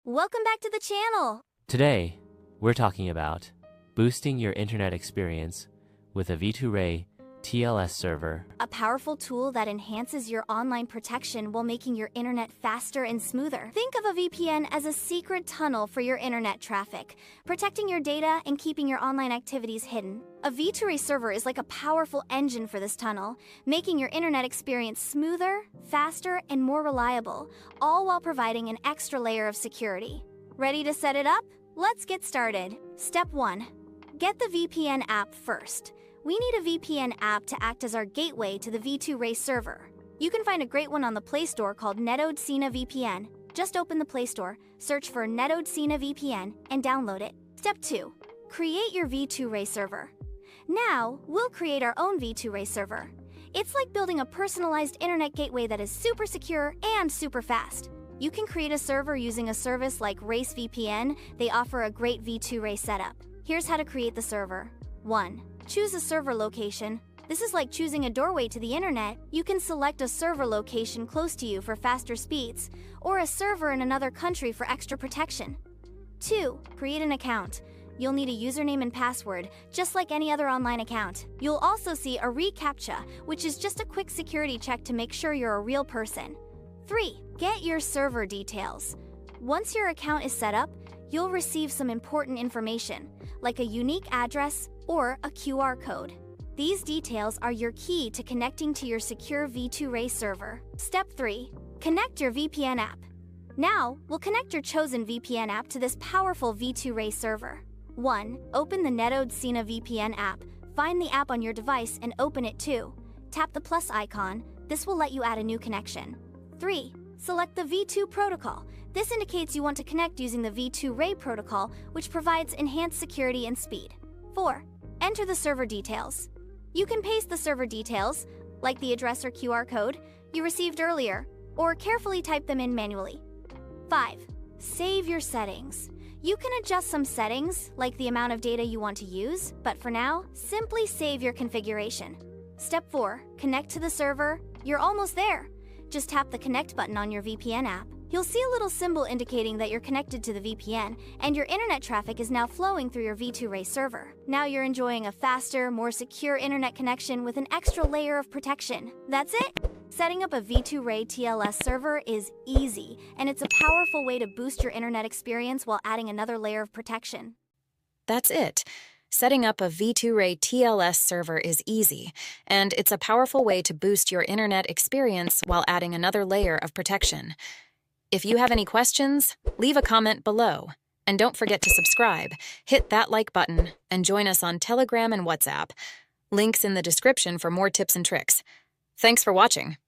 Welcome back to the channel! Today, we're talking about boosting your internet experience with a V2Ray TLS server. A powerful tool that enhances your online protection while making your internet faster and smoother. Think of a VPN as a secret tunnel for your internet traffic, protecting your data and keeping your online activities hidden. A V2Ray server is like a powerful engine for this tunnel, making your internet experience smoother, faster, and more reliable, all while providing an extra layer of security. Ready to set it up? Let's get started. Step 1. Get the VPN app first. We need a VPN app to act as our gateway to the V2Ray server. You can find a great one on the Play Store called netod Cena VPN. Just open the Play Store, search for netod Cena VPN, and download it. Step 2. Create your V2Ray server. Now, we'll create our own V2Ray server. It's like building a personalized internet gateway that is super secure and super fast. You can create a server using a service like Race VPN. They offer a great V2Ray setup. Here's how to create the server. 1. Choose a server location. This is like choosing a doorway to the internet. You can select a server location close to you for faster speeds, or a server in another country for extra protection. 2. Create an account. You'll need a username and password, just like any other online account. You'll also see a reCAPTCHA, which is just a quick security check to make sure you're a real person. 3. Get your server details. Once your account is set up, you'll receive some important information, like a unique address or a QR code. These details are your key to connecting to your secure V2Ray server. Step 3. Connect your VPN app. Now, we'll connect your chosen VPN app to this powerful V2Ray server. 1. Open the netod Cena VPN app. Find the app on your device and open it too. Tap the plus icon. This will let you add a new connection. 3. Select the V2 protocol. This indicates you want to connect using the V2Ray protocol, which provides enhanced security and speed. 4. Enter the server details. You can paste the server details, like the address or QR code you received earlier, or carefully type them in manually. 5. Save your settings. You can adjust some settings, like the amount of data you want to use, but for now, simply save your configuration. Step 4. Connect to the server. You're almost there. Just tap the Connect button on your VPN app. You'll see a little symbol indicating that you're connected to the VPN, and your internet traffic is now flowing through your V2Ray server. Now you're enjoying a faster, more secure internet connection with an extra layer of protection. That's it! Setting up a V2Ray TLS server is easy, and it's a powerful way to boost your internet experience while adding another layer of protection. That's it. Setting up a V2Ray TLS server is easy, and it's a powerful way to boost your internet experience while adding another layer of protection. If you have any questions, leave a comment below. And don't forget to subscribe, hit that like button, and join us on Telegram and WhatsApp. Links in the description for more tips and tricks. Thanks for watching.